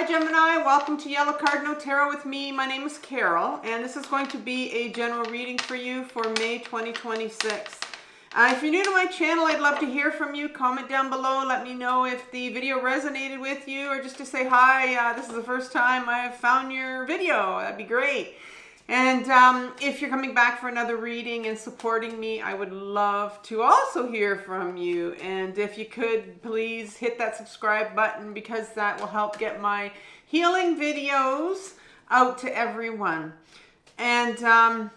Hi Gemini, welcome to Yellow Card No Tarot with me. My name is Carol, and this is going to be a general reading for you for May 2026. If you're new to my channel, I'd love to hear from you. Comment down below, let me know if the video resonated with you, or just to say hi, this is the first time I've found your video. That'd be great. And if you're coming back for another reading and supporting me, I would love to also hear from you. And if you could, please hit that subscribe button, because that will help get my healing videos out to everyone. And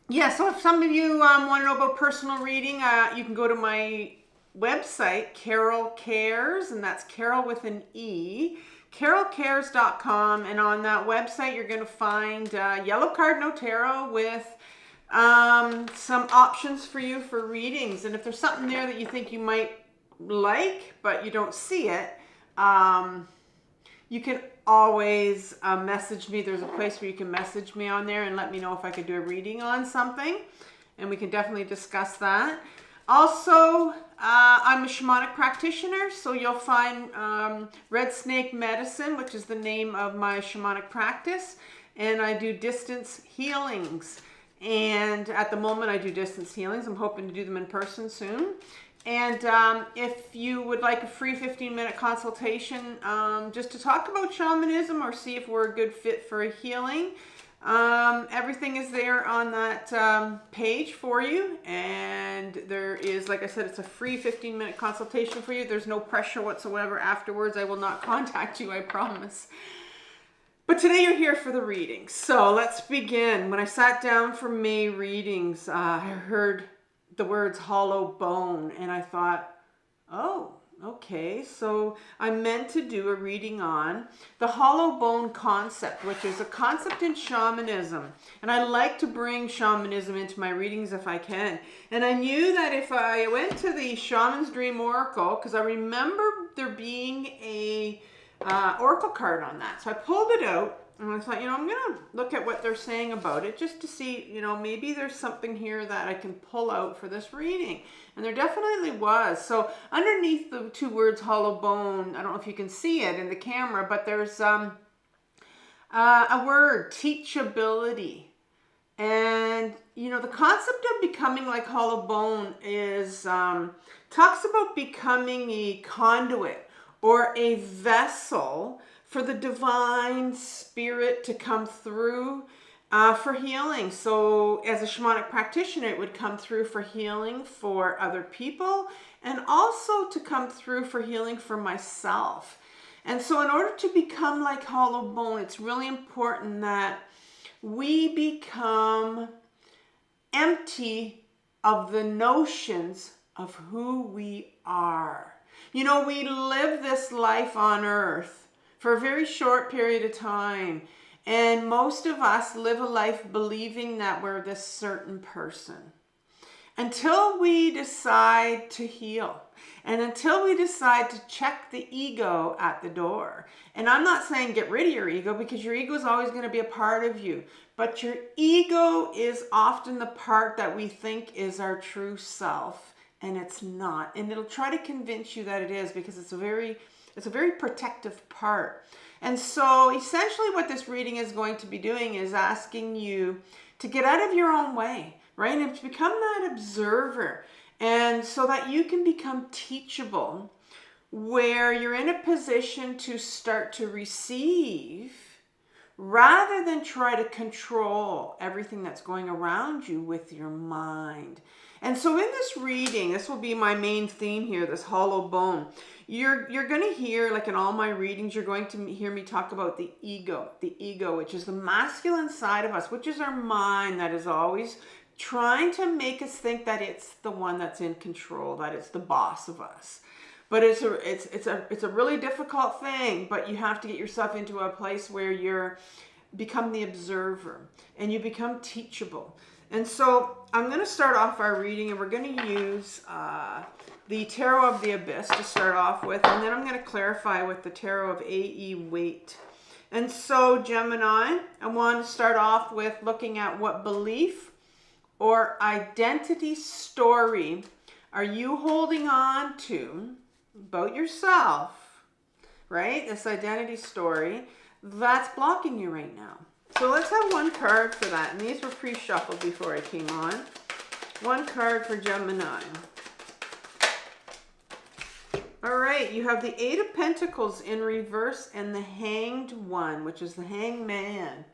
yeah, so if some of you want to know about personal reading, you can go to my website, Carole Cares, and that's Carole with an E. CaroleCares.com, and on that website you're going to find Yellow Card No Tarot with some options for you for readings. And if there's something there that you think you might like but you don't see it, you can always message me. There's a place where you can message me on there and let me know if I could do a reading on something, and we can definitely discuss that. Also, I'm a shamanic practitioner, so you'll find Red Snake Medicine, which is the name of my shamanic practice, and I do distance healings. And at the moment I do distance healings. I'm hoping to do them in person soon. And if you would like a free 15-minute consultation just to talk about shamanism or see if we're a good fit for a healing, everything is there on that page for you. And there is, like I said, it's a free 15-minute consultation for you. There's no pressure whatsoever afterwards. I will not contact you, I promise. But today you're here for the readings. So let's begin. When I sat down for May readings, I heard the words hollow bone, and I thought, oh, okay, so I meant to do a reading on the hollow bone concept, which is a concept in shamanism. And I like to bring shamanism into my readings if I can. And I knew that if I went to the Shaman's Dream Oracle, because I remember there being a oracle card on that. So I pulled it out, and I thought, I'm going to look at what they're saying about it just to see, maybe there's something here that I can pull out for this reading. And there definitely was. So underneath the two words hollow bone, I don't know if you can see it in the camera, but there's a word, teachability. And, the concept of becoming like hollow bone is, talks about becoming a conduit or a vessel for the divine spirit to come through for healing. So as a shamanic practitioner, it would come through for healing for other people, and also to come through for healing for myself. And so in order to become like hollow bone, it's really important that we become empty of the notions of who we are. We live this life on earth for a very short period of time. And most of us live a life believing that we're this certain person. Until we decide to heal. And until we decide to check the ego at the door. And I'm not saying get rid of your ego, because your ego is always going to be a part of you. But your ego is often the part that we think is our true self. And it's not. And it'll try to convince you that it is, because it's a very protective part. And so essentially what this reading is going to be doing is asking you to get out of your own way, right? And to become that observer. And so that you can become teachable, where you're in a position to start to receive rather than try to control everything that's going around you with your mind. And so in this reading, this will be my main theme here, this hollow bone. You're going to hear, like in all my readings, you're going to hear me talk about the ego, which is the masculine side of us, which is our mind that is always trying to make us think that it's the one that's in control, that it's the boss of us. But it's a really difficult thing, but you have to get yourself into a place where you're become the observer and you become teachable. And so I'm going to start off our reading, and we're going to use the Tarot of the Abyss to start off with, and then I'm going to clarify with the Tarot of AE Weight. And so Gemini, I want to start off with looking at what belief or identity story are you holding on to about yourself right? This identity story that's blocking you right now. So let's have one card for that. And these were pre-shuffled before I came on. One card for Gemini. All right, you have the Eight of Pentacles in reverse and the Hanged One, which is the Hangman.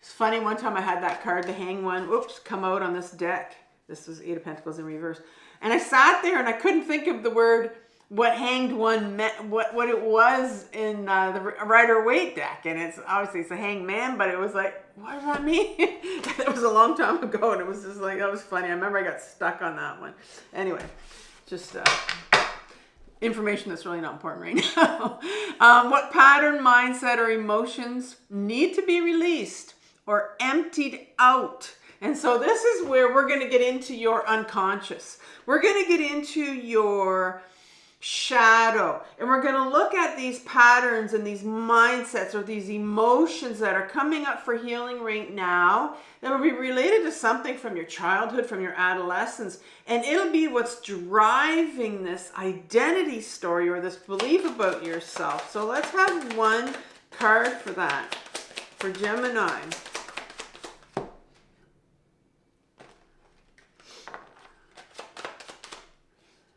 It's funny, one time I had that card, the Hanged One, oops, come out on this deck. This was Eight of Pentacles in reverse. And I sat there and I couldn't think of the word, what Hanged One meant, what it was in the Rider-Waite deck. And it's obviously it's a Hanged Man, but it was like, what does that mean? That was a long time ago, and it was just like, that was funny. I remember I got stuck on that one. Anyway, just information that's really not important right now. What pattern, mindset, or emotions need to be released or emptied out? And so this is where we're going to get into your unconscious. We're going to get into your shadow, and we're going to look at these patterns and these mindsets or these emotions that are coming up for healing right now that will be related to something from your childhood, from your adolescence, and it'll be what's driving this identity story or this belief about yourself. So let's have one card for that, for Gemini.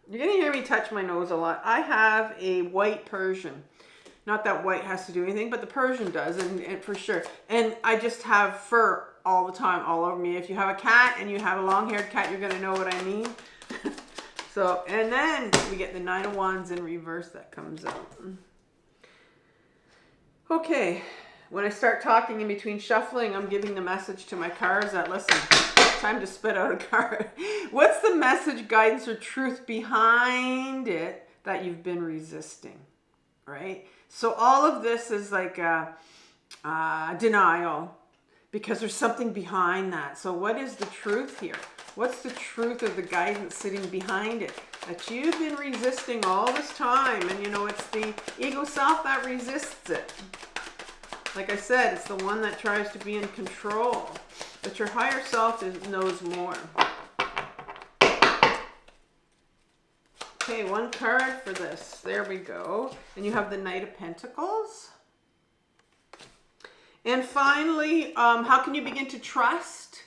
You're going to hear me touch my nose a lot. I have a white Persian. Not that white has to do anything, but the Persian does, and for sure. And I just have fur all the time, all over me. If you have a cat and you have a long-haired cat, you're going to know what I mean. So, and then we get the Nine of Wands in reverse that comes out. Okay, when I start talking in between shuffling, I'm giving the message to my cards that, listen, time to spit out a card. What's the message, guidance, or truth behind it that you've been resisting, right? So all of this is like denial, because there's something behind that. So what is the truth here? What's the truth of the guidance sitting behind it that you've been resisting all this time? And you know, it's the ego self that resists it. Like I said, it's the one that tries to be in control. But your higher self knows more. Okay, one card for this. There we go. And you have the Knight of Pentacles. And finally, how can you begin to trust,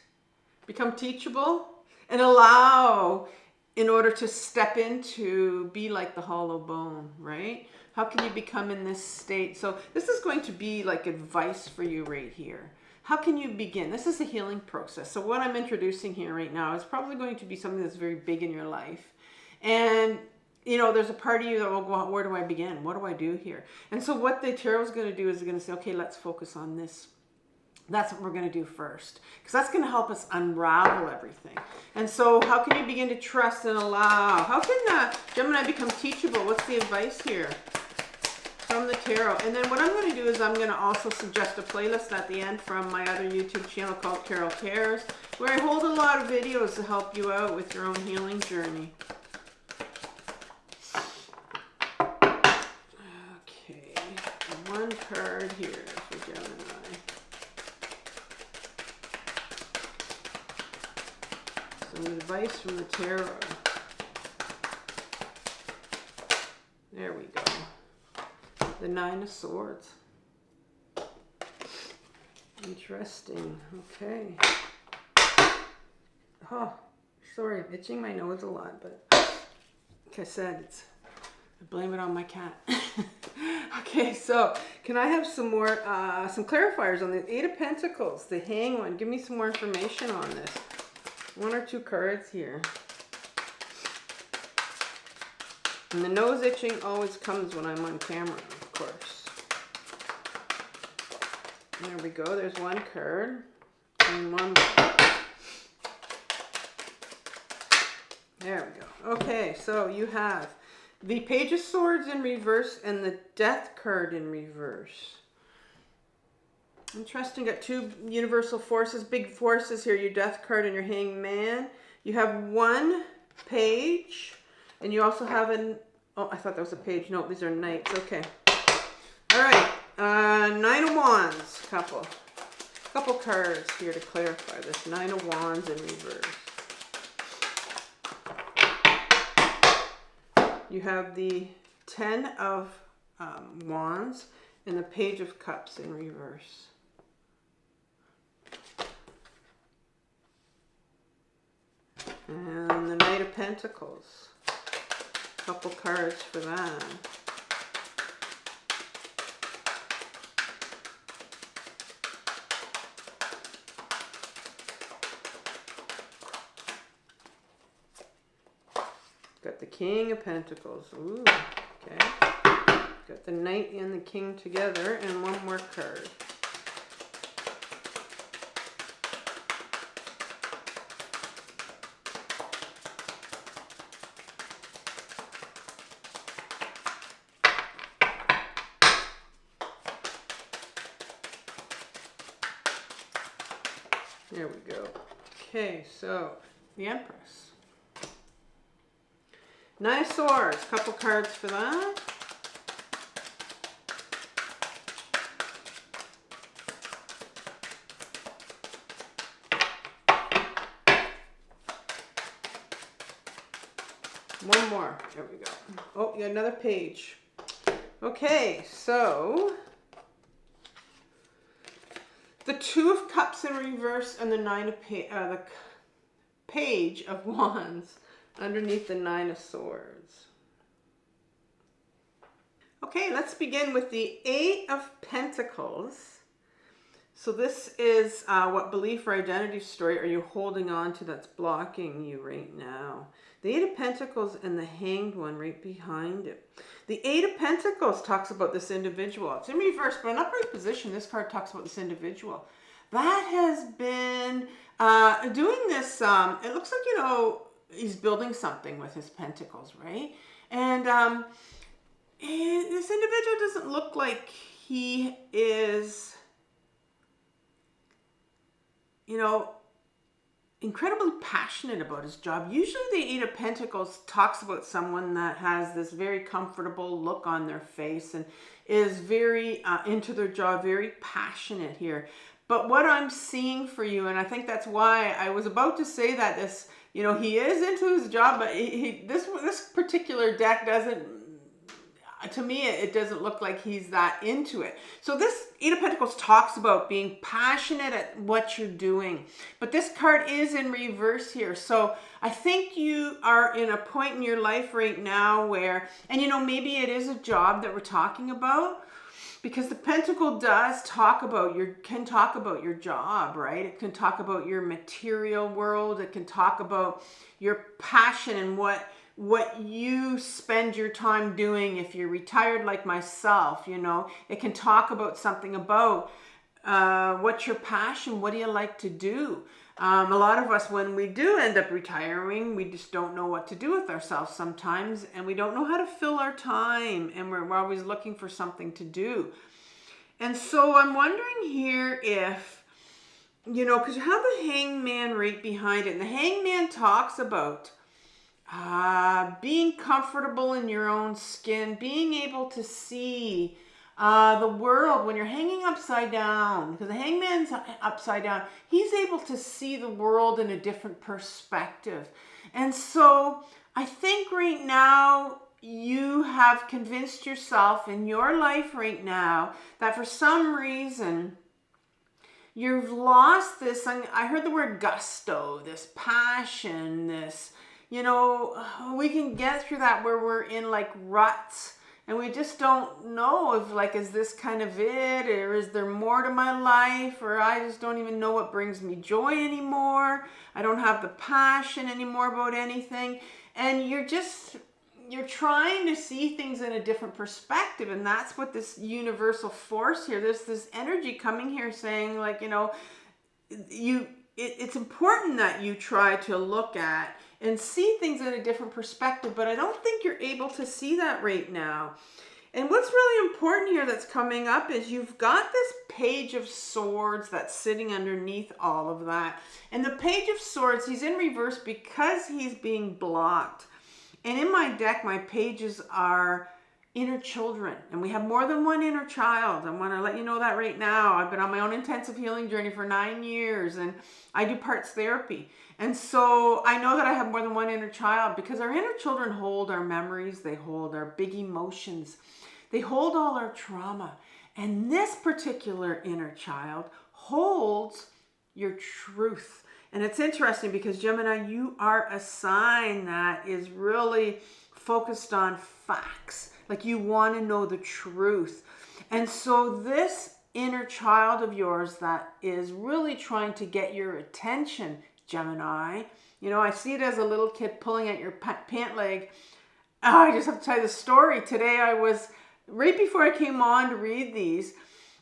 become teachable, and allow in order to step into, be like the hollow bone, right? How can you become in this state? So this is going to be like advice for you right here. How can you begin? This is a healing process. So what I'm introducing here right now is probably going to be something that's very big in your life. And, you know, there's a part of you that will go, where do I begin? What do I do here? And so what the tarot is going to do is going to say, okay, let's focus on this. That's what we're going to do first, because that's going to help us unravel everything. And so how can you begin to trust and allow? How can Gemini become teachable? What's the advice here from the tarot? And then what I'm going to do is I'm going to also suggest a playlist at the end from my other YouTube channel called Carole Cares, where I hold a lot of videos to help you out with your own healing journey. Okay, one card here for Gemini. Some advice from the tarot. There we go. The Nine of Swords. Interesting. Okay. Oh, sorry, I'm itching my nose a lot, but like I said, I blame it on my cat. Okay, so can I have some more, some clarifiers on the Eight of Pentacles, the Hanged One? Give me some more information on this. One or two cards here. And the nose itching always comes when I'm on camera, of course. There we go. There's one card. And one more. There we go. Okay, so you have the Page of Swords in reverse and the Death card in reverse. Interesting. Got two universal forces, big forces here. Your Death card and your Hanged Man. You have one page, and you also have an. Oh, I thought that was a page. No, these are knights. Okay. All right. Nine of Wands. Couple cards here to clarify this. Nine of Wands in reverse. You have the Ten of Wands and the Page of Cups in reverse. And the Knight of Pentacles. Couple cards for that. Got the King of Pentacles. Ooh, okay. Got the Knight and the King together, and one more card. There we go. Okay, so the Empress. Nine of Swords, couple cards for that. One more. There we go. Oh, you got another page. Okay, so the Two of Cups in reverse and the the Page of Wands underneath the Nine of Swords. Okay, let's begin with the Eight of Pentacles. So this is what belief or identity story are you holding on to that's blocking you right now? The Eight of Pentacles and the Hanged One right behind it. The Eight of Pentacles talks about this individual. It's in reverse, but in upright position, this card talks about this individual. That has been doing this, it looks like, you know, he's building something with his pentacles, right? And this individual doesn't look like he is, you know, incredibly passionate about his job. Usually the Eight of Pentacles talks about someone that has this very comfortable look on their face and is very into their job, very passionate here. But what I'm seeing for you, and I think that's why I was about to say that this, you know, he is into his job, but this particular deck doesn't, to me, it doesn't look like he's that into it. So this Eight of Pentacles talks about being passionate at what you're doing. But this card is in reverse here. So I think you are in a point in your life right now where, and you know, maybe it is a job that we're talking about, because the Pentacle does talk about can talk about your job, right? It can talk about your material world. It can talk about your passion and what you spend your time doing. If you're retired like myself, you know, it can talk about something about what's your passion, what do you like to do. A lot of us, when we do end up retiring, we just don't know what to do with ourselves sometimes, and we don't know how to fill our time, and we're always looking for something to do. And so I'm wondering here if, you know, because you have the Hangman right behind it, and the Hangman talks about being comfortable in your own skin, being able to see the world when you're hanging upside down, because the Hangman's upside down. He's able to see the world in a different perspective. And so I think right now you have convinced yourself in your life right now that for some reason you've lost this, I heard the word gusto, this passion, this, you know, we can get through that where we're in like ruts and we just don't know if, like, is this kind of it, or is there more to my life, or I just don't even know what brings me joy anymore. I don't have the passion anymore about anything. And you're trying to see things in a different perspective. And that's what this universal force here, there's this energy coming here saying, like, you know, it's important that you try to look at and see things in a different perspective, but I don't think you're able to see that right now. And what's really important here that's coming up is you've got this Page of Swords that's sitting underneath all of that. And the Page of Swords, he's in reverse because he's being blocked. And in my deck, my pages are inner children, and we have more than one inner child. I want to let you know that right now. I've been on my own intensive healing journey for 9 years, and I do parts therapy. And so I know that I have more than one inner child, because our inner children hold our memories, they hold our big emotions. They hold all our trauma. And this particular inner child holds your truth. And it's interesting because Gemini, you are a sign that is really focused on facts. Like you want to know the truth. And so this inner child of yours that is really trying to get your attention, Gemini, you know, I see it as a little kid pulling at your pant leg. Oh, I just have to tell you the story. Today I was, right before I came on to read these,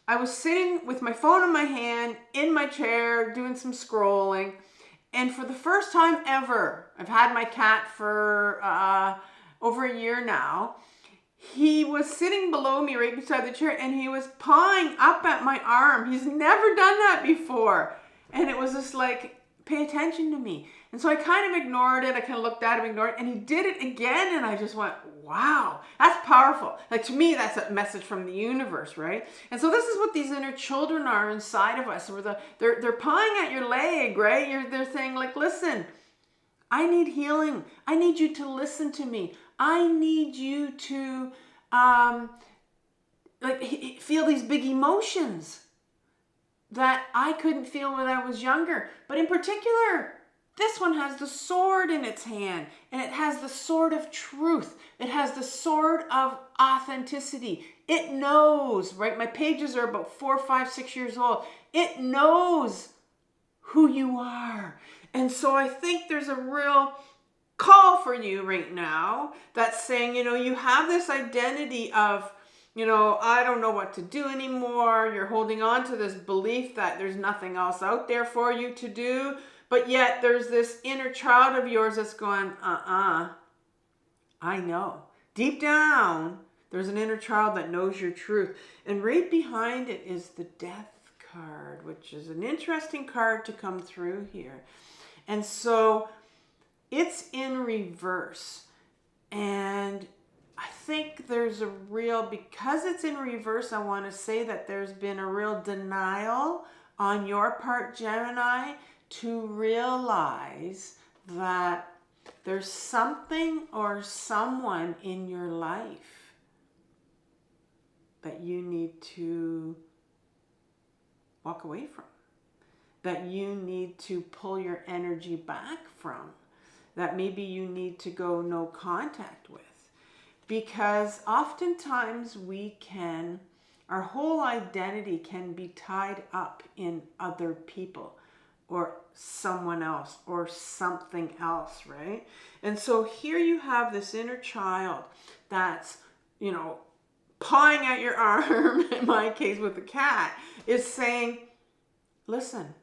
I was sitting with my phone in my hand, in my chair, doing some scrolling. And for the first time ever, I've had my cat for over a year now. He was sitting below me right beside the chair and he was pawing up at my arm. He's never done that before. And it was just like, pay attention to me. And so I kind of ignored it. I kind of looked at him, ignored it. And he did it again. And I just went, wow, that's powerful. Like to me, that's a message from the universe, right? And so this is what these inner children are inside of us. They're pawing at your leg, right? They're saying like, listen, I need healing. I need you to listen to me. I need you to feel these big emotions that I couldn't feel when I was younger. But in particular, this one has the sword in its hand, and it has the sword of truth. It has the sword of authenticity. It knows, right? My pages are about 4, 5, 6 years old. It knows who you are. And so I think there's a real call for you right now that's saying, you know, you have this identity of, you know, I don't know what to do anymore. You're holding on to this belief that there's nothing else out there for you to do. But yet there's this inner child of yours that's going, I know. Deep down, there's an inner child that knows your truth. And right behind it is the Death card, which is an interesting card to come through here. And so it's in reverse. And I think there's a real, because it's in reverse, I want to say that there's been a real denial on your part, Gemini, to realize that there's something or someone in your life that you need to walk away from, that you need to pull your energy back from, that maybe you need to go no contact with. Because oftentimes our whole identity can be tied up in other people or someone else or something else, right? And so here you have this inner child that's, you know, pawing at your arm, in my case with the cat, is saying, listen,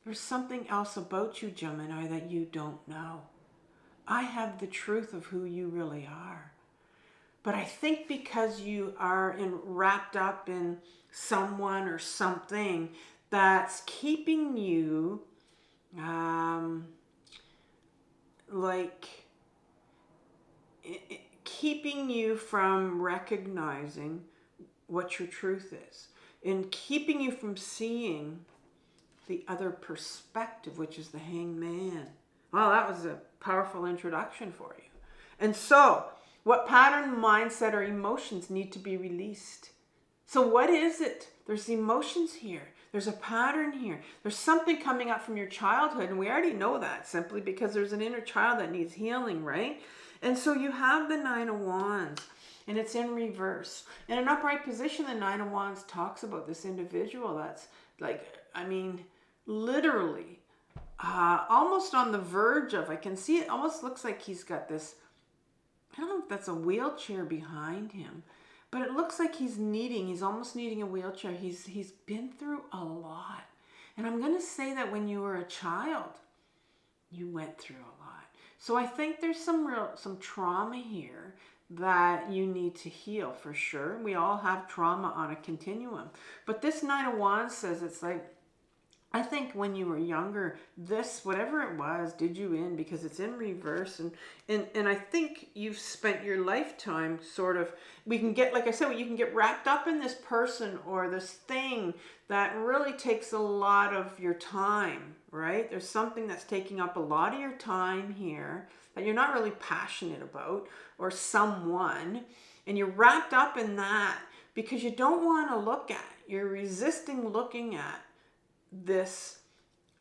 there's something else about you, Gemini, that you don't know. I have the truth of who you really are. But I think because you are wrapped up in someone or something that's keeping you keeping you from recognizing what your truth is, and keeping you from seeing the other perspective, which is the Hangman. Well, that was a powerful introduction for you. And so, what pattern, mindset, or emotions need to be released? So what is it? There's emotions here. There's a pattern here. There's something coming up from your childhood, and we already know that simply because there's an inner child that needs healing, right? And so you have the Nine of Wands, and it's in reverse. In an upright position, the Nine of Wands talks about this individual that's like, I mean, literally, almost on the verge of, I can see it almost looks like he's got this, I don't know if that's a wheelchair behind him, but it looks like he's almost needing a wheelchair. He's been through a lot. And I'm going to say that when you were a child, you went through a lot. So I think there's some trauma here that you need to heal for sure. We all have trauma on a continuum. But this Nine of Wands says it's like, I think when you were younger, this, whatever it was, did you in, because it's in reverse. And I think you've spent your lifetime sort of, we can get, like I said, you can get wrapped up in this person or this thing that really takes a lot of your time, right? There's something that's taking up a lot of your time here that you're not really passionate about, or someone, and you're wrapped up in that because you don't want to look at, you're resisting looking at this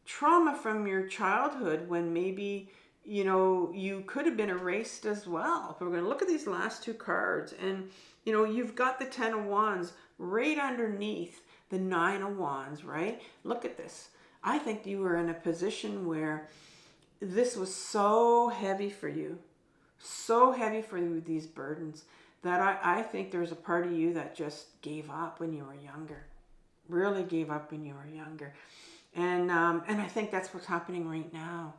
trauma from your childhood when maybe, you know, you could have been erased as well. We're going to look at these last two cards, and, you know, you've got the 10 of Wands right underneath the 9 of Wands, right? Look at this. I think you were in a position where this was so heavy for you, so heavy for you, these burdens, that I think there's a part of you that just gave up when you were younger, really gave up when you were younger. And I think that's what's happening right now.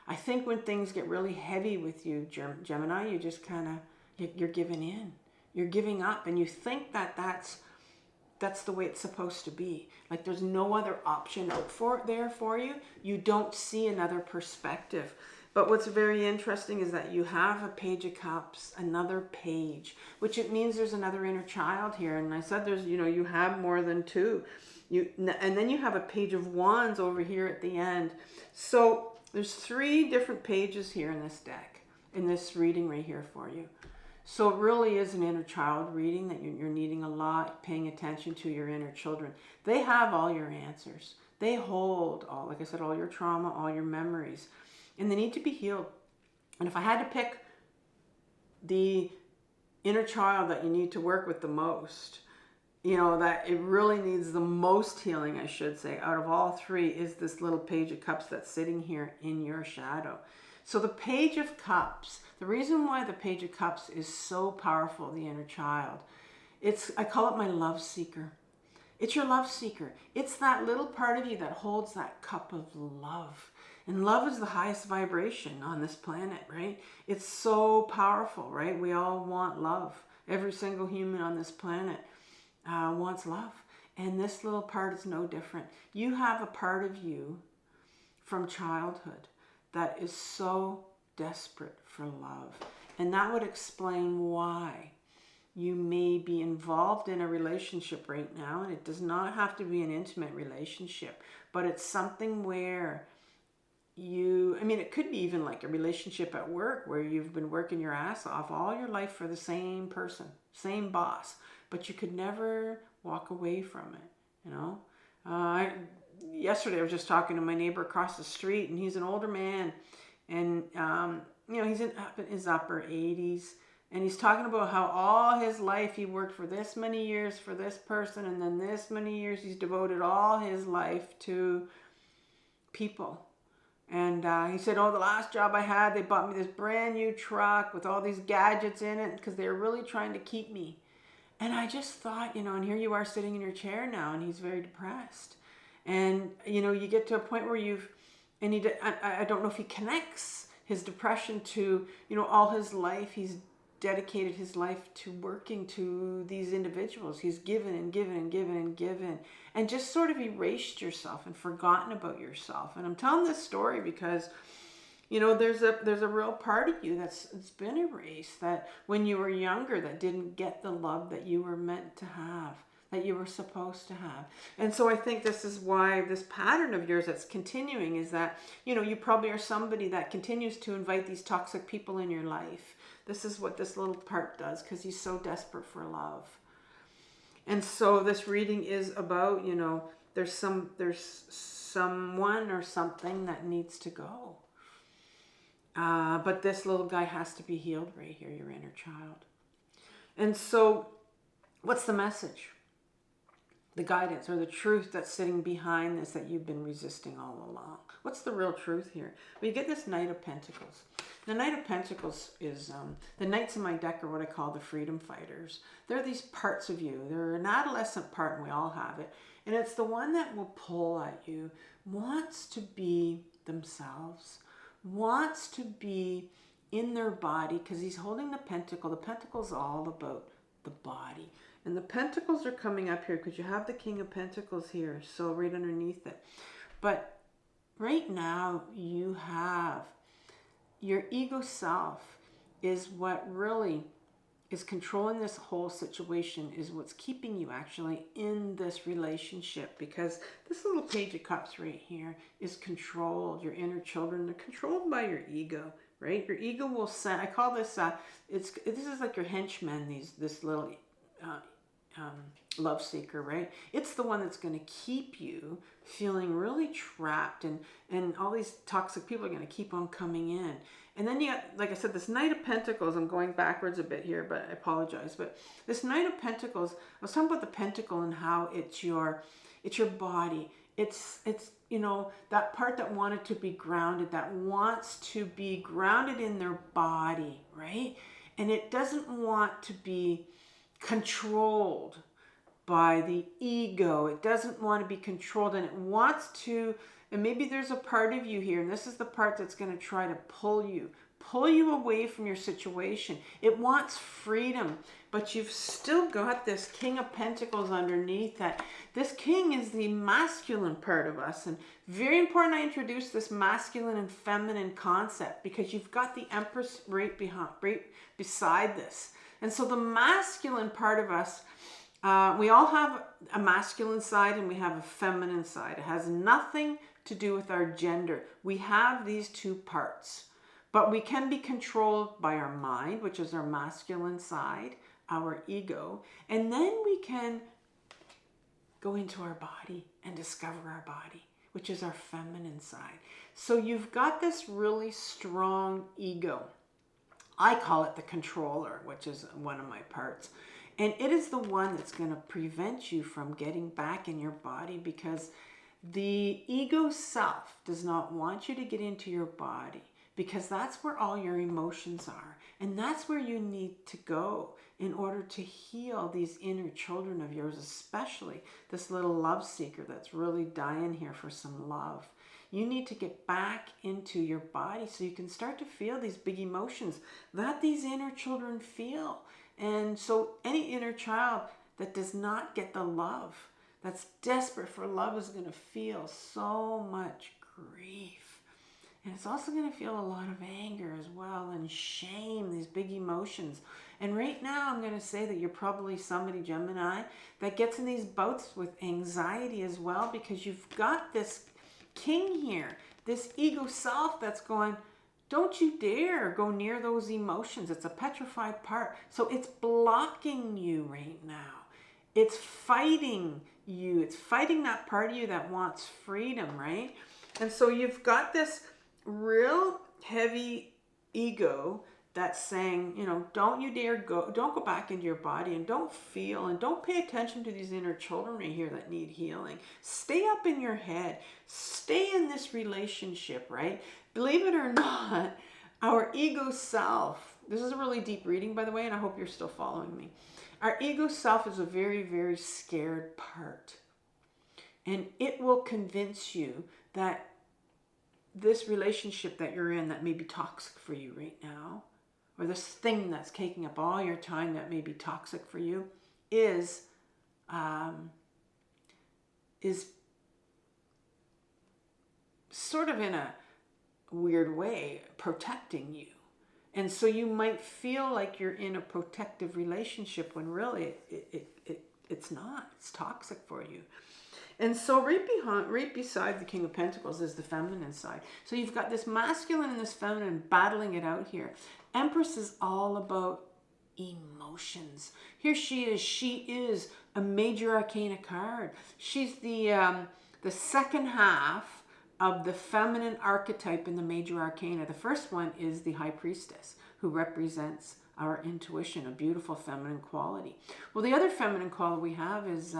I think when things get really heavy with you, Gemini, you just kind of, you're giving in. You're giving up, and you think that that's the way it's supposed to be. Like there's no other option out there for you. You don't see another perspective. But what's very interesting is that you have a Page of Cups, another page, which it means there's another inner child here. And I said there's, you know, you have more than two. And then you have a Page of Wands over here at the end. So there's 3 different pages here in this deck, in this reading right here for you. So it really is an inner child reading that you're needing a lot, paying attention to your inner children. They have all your answers. They hold all, like I said, all your trauma, all your memories, and they need to be healed. And if I had to pick the inner child that you need to work with the most, you know, that it really needs the most healing, I should say, out of all 3 is this little Page of Cups that's sitting here in your shadow. So the Page of Cups, the reason why the Page of Cups is so powerful, the inner child, I call it my love seeker. It's your love seeker. It's that little part of you that holds that cup of love. And love is the highest vibration on this planet, right? It's so powerful, right? We all want love. Every single human on this planet wants love. And this little part is no different. You have a part of you from childhood that is so desperate for love. And that would explain why you may be involved in a relationship right now. And it does not have to be an intimate relationship, but it's something where it could be even like a relationship at work where you've been working your ass off all your life for the same person, same boss, but you could never walk away from it, you know? Yesterday I was just talking to my neighbor across the street, and he's an older man, and you know, he's in his upper 80s, and he's talking about how all his life he worked for this many years for this person, and then this many years he's devoted all his life to people. And he said, oh, the last job I had, they bought me this brand new truck with all these gadgets in it because they were really trying to keep me. And I just thought, you know, and here you are sitting in your chair now, and he's very depressed. And, you know, you get to a point where I don't know if he connects his depression to, you know, all his life, he's dedicated his life to working to these individuals. He's given and given and given and given, and just sort of erased yourself and forgotten about yourself. And I'm telling this story because, you know, there's a real part of you it's been erased, that when you were younger, that didn't get the love that you were meant to have, that you were supposed to have. And so I think this is why this pattern of yours that's continuing is that, you know, you probably are somebody that continues to invite these toxic people in your life. This is what this little part does, because he's so desperate for love. And so this reading is about, you know, there's someone or something that needs to go. But this little guy has to be healed right here, your inner child. And so what's the message? The guidance or the truth that's sitting behind this that you've been resisting all along. What's the real truth here? Well, you get this Knight of Pentacles. The Knight of Pentacles is, the Knights in my deck are what I call the freedom fighters. They're these parts of you. They're an adolescent part, and we all have it. And it's the one that will pull at you, wants to be themselves, wants to be in their body, because he's holding the pentacle. The pentacle's all about the body. And the pentacles are coming up here because you have the King of Pentacles here, so right underneath it. But right now you have your ego self is what really is controlling this whole situation, is what's keeping you actually in this relationship, because this little Page of Cups right here is controlled. Your inner children, they're controlled by your ego right? Your ego will send, I call this, this is like your henchman, this little love seeker, right? It's the one that's going to keep you feeling really trapped, and all these toxic people are going to keep on coming in. And then you got, like I said, this Knight of Pentacles. I'm going backwards a bit here, but I apologize. But this Knight of Pentacles, I was talking about the pentacle and how it's your body. It's you know, that part that wanted to be grounded, that wants to be grounded in their body, right? And it doesn't want to be controlled by the ego. It doesn't want to be controlled, and it wants to, and maybe there's a part of you here, and this is the part that's going to try to pull you away from your situation. It wants freedom, but you've still got this King of Pentacles underneath that. This King is the masculine part of us, and very important I introduce this masculine and feminine concept, because you've got the Empress right beside this. And so the masculine part of us, we all have a masculine side and we have a feminine side. It has nothing to do with our gender. We have these two parts, but we can be controlled by our mind, which is our masculine side, our ego, and then we can go into our body and discover our body, which is our feminine side. So you've got this really strong ego. I call it the controller, which is one of my parts. And it is the one that's going to prevent you from getting back in your body, because the ego self does not want you to get into your body, because that's where all your emotions are. And that's where you need to go in order to heal these inner children of yours, especially this little love seeker that's really dying here for some love. You need to get back into your body so you can start to feel these big emotions that these inner children feel. And so any inner child that does not get the love, that's desperate for love, is going to feel so much grief. And it's also going to feel a lot of anger as well, and shame, these big emotions. And right now I'm going to say that you're probably somebody, Gemini, that gets in these bouts with anxiety as well, because you've got this King here, this ego self that's going, don't you dare go near those emotions. It's a petrified part. So it's blocking you right now. It's fighting you. It's fighting that part of you that wants freedom, right? And so you've got this real heavy ego that's saying, you know, don't you dare go, don't go back into your body, and don't feel, and don't pay attention to these inner children right here that need healing. Stay up in your head. Stay in this relationship, right? Believe it or not, our ego self, this is a really deep reading, by the way, and I hope you're still following me. Our ego self is a very, very scared part. And it will convince you that this relationship that you're in that may be toxic for you right now, or this thing that's taking up all your time that may be toxic for you, is sort of in a weird way protecting you. And so you might feel like you're in a protective relationship when really it's not. It's toxic for you. And so right beside the King of Pentacles is the feminine side. So you've got this masculine and this feminine battling it out here. Empress is all about emotions. Here she is. She is a major arcana card. She's the second half of the feminine archetype in the major arcana. The first one is the High Priestess, who represents our intuition, a beautiful feminine quality. Well, the other feminine quality we have is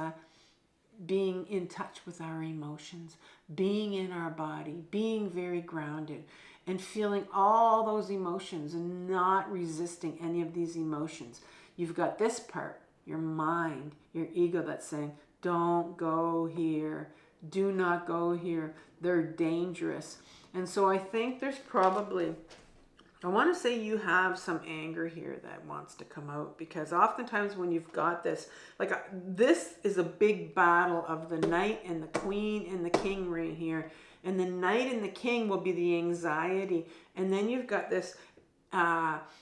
being in touch with our emotions, being in our body, being very grounded, and feeling all those emotions and not resisting any of these emotions. You've got this part, your mind, your ego, that's saying, don't go here, do not go here, they're dangerous. And so I think there's probably, I want to say you have some anger here that wants to come out, because oftentimes when you've got this, like this is a big battle of the Knight and the Queen and the King right here. And the Knight and the King will be the anxiety. And then you've got this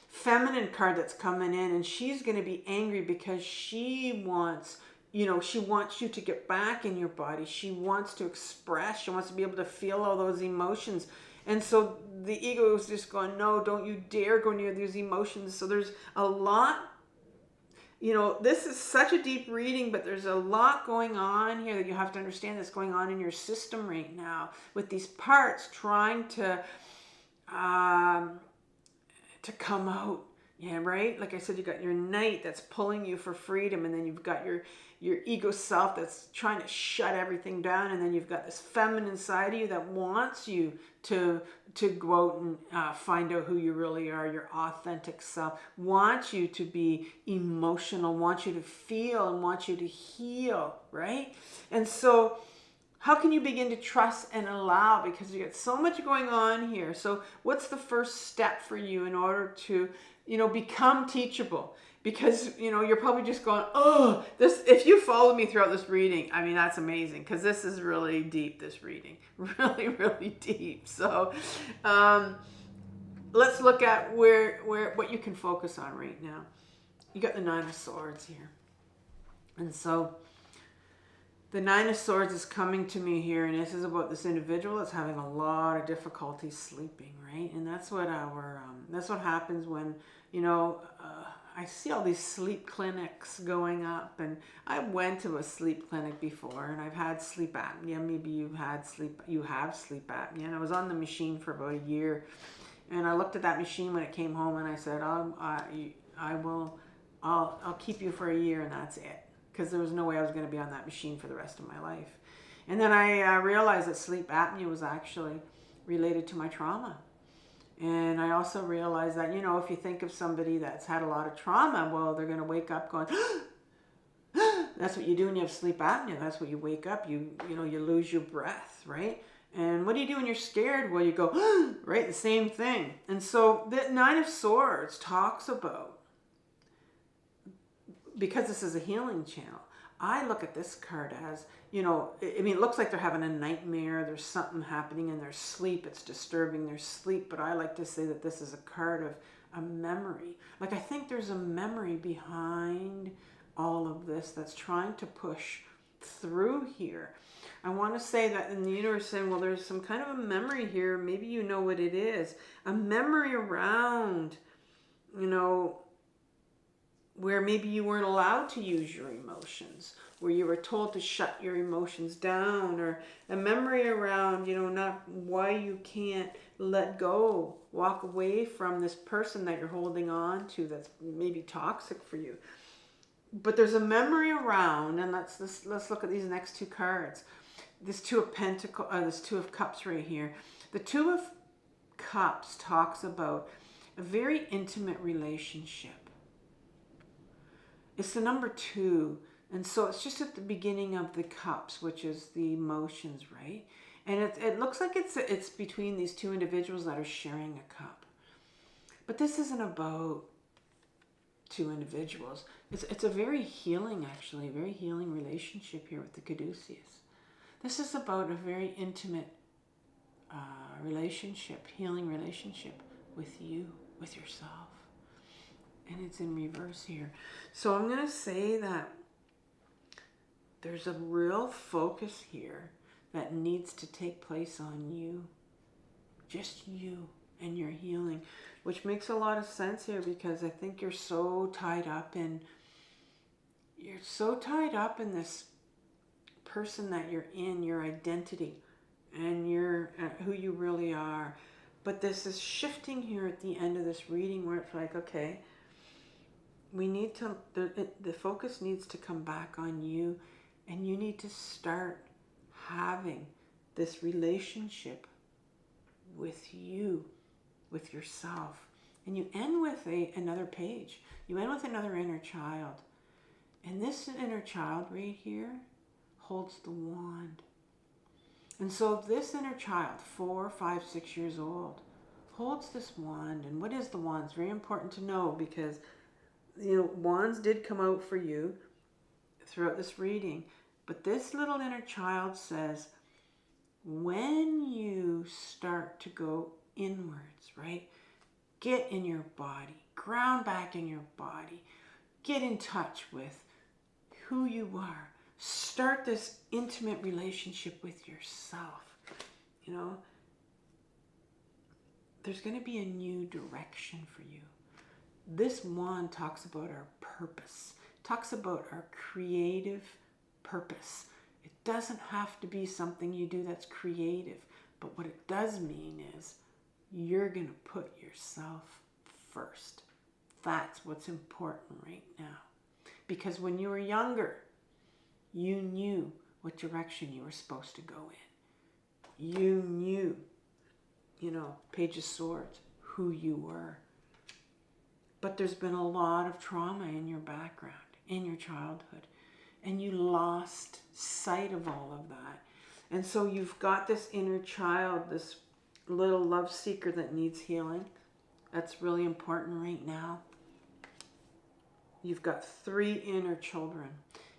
feminine card that's coming in, and she's going to be angry because she wants, you know, she wants you to get back in your body. She wants to express. She wants to be able to feel all those emotions. And so the ego is just going, no, don't you dare go near these emotions. So there's a lot, this is such a deep reading, but there's a lot going on here that you have to understand that's going on in your system right now with these parts trying to come out. Yeah, right? Like I said, you got your knight that's pulling you for freedom, and then you've got your ego self that's trying to shut everything down, and then you've got this feminine side of you that wants you to go out and find out who you really are, your authentic self, wants you to be emotional, wants you to feel, and wants you to heal, right? And so how can you begin to trust and allow? Because you got so much going on here. So what's the first step for you in order to, become teachable? Because, you're probably just going, oh, this, if you follow me throughout this reading, I mean, that's amazing, because this is really deep, this reading, really, really deep. So let's look at what you can focus on right now. You got the Nine of Swords here. And so the Nine of Swords is coming to me here, and this is about this individual that's having a lot of difficulty sleeping, right? And that's what that's what happens when, I see all these sleep clinics going up, and I went to a sleep clinic before, and I've had sleep apnea. Maybe you have sleep apnea, and I was on the machine for about a year, and I looked at that machine when it came home, and I said, I'll keep you for a year, and that's it. Because there was no way I was going to be on that machine for the rest of my life. And then I realized that sleep apnea was actually related to my trauma. And I also realized that, if you think of somebody that's had a lot of trauma, well, they're going to wake up going, that's what you do when you have sleep apnea. That's what you wake up. You lose your breath, right? And what do you do when you're scared? Well, you go, right? The same thing. And so the Nine of Swords talks about, because this is a healing channel, I look at this card as, it looks like they're having a nightmare. There's something happening in their sleep. It's disturbing their sleep. But I like to say that this is a card of a memory. Like, I think there's a memory behind all of this that's trying to push through here. I want to say that in the universe saying, well, there's some kind of a memory here. Maybe you know what it is. A memory around, where maybe you weren't allowed to use your emotions, where you were told to shut your emotions down, or a memory around, not why you can't let go, walk away from this person that you're holding on to that's maybe toxic for you. But there's a memory around, and let's look at these next two cards. This Two of this Two of Cups right here. The Two of Cups talks about a very intimate relationship. It's the number 2. And so it's just at the beginning of the cups, which is the emotions, right? And it looks like it's between these two individuals that are sharing a cup. But this isn't about two individuals. It's a very healing, actually, a very healing relationship here with the Caduceus. This is about a very intimate relationship, healing relationship with you, with yourself. And it's in reverse here. So I'm going to say that there's a real focus here that needs to take place on you. Just you and your healing. Which makes a lot of sense here, because I think you're so tied up in this person that you're in, your identity, and who you really are. But this is shifting here at the end of this reading, where it's like, okay, we need to, the focus needs to come back on you, and you need to start having this relationship with you, with yourself. And you end with another page. You end with another inner child. And this inner child right here holds the wand. And so this inner child, 4, 5, 6 years old, holds this wand. And what is the wand? It's very important to know, because wands did come out for you throughout this reading. But this little inner child says, when you start to go inwards, right? Get in your body, ground back in your body, get in touch with who you are. Start this intimate relationship with yourself. there's going to be a new direction for you. This wand talks about our purpose, talks about our creative purpose. It doesn't have to be something you do that's creative, but what it does mean is you're going to put yourself first. That's what's important right now. Because when you were younger, you knew what direction you were supposed to go in. You knew, Page of Swords, who you were. But there's been a lot of trauma in your background, in your childhood, and you lost sight of all of that. And so you've got this inner child, this little love seeker that needs healing. That's really important right now. You've got 3 inner children,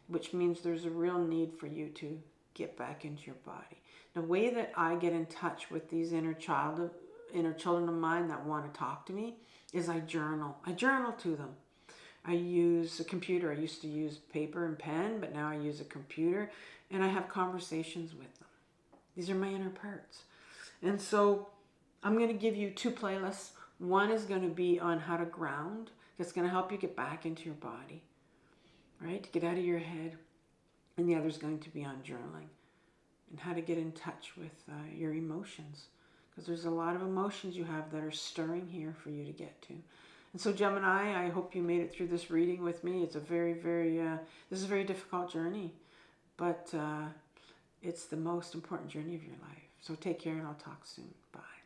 which means there's a real need for you to get back into your body. The way that I get in touch with these inner children of mine that want to talk to me is I journal. I journal to them. I use a computer. I used to use paper and pen, but now I use a computer, and I have conversations with them. These are my inner parts. And so I'm going to give you 2 playlists. One is going to be on how to ground. That's going to help you get back into your body, right? To get out of your head. And the other is going to be on journaling and how to get in touch with your emotions. Because there's a lot of emotions you have that are stirring here for you to get to. And so Gemini, I hope you made it through this reading with me. It's a very, this is a very difficult journey. But it's the most important journey of your life. So take care and I'll talk soon. Bye.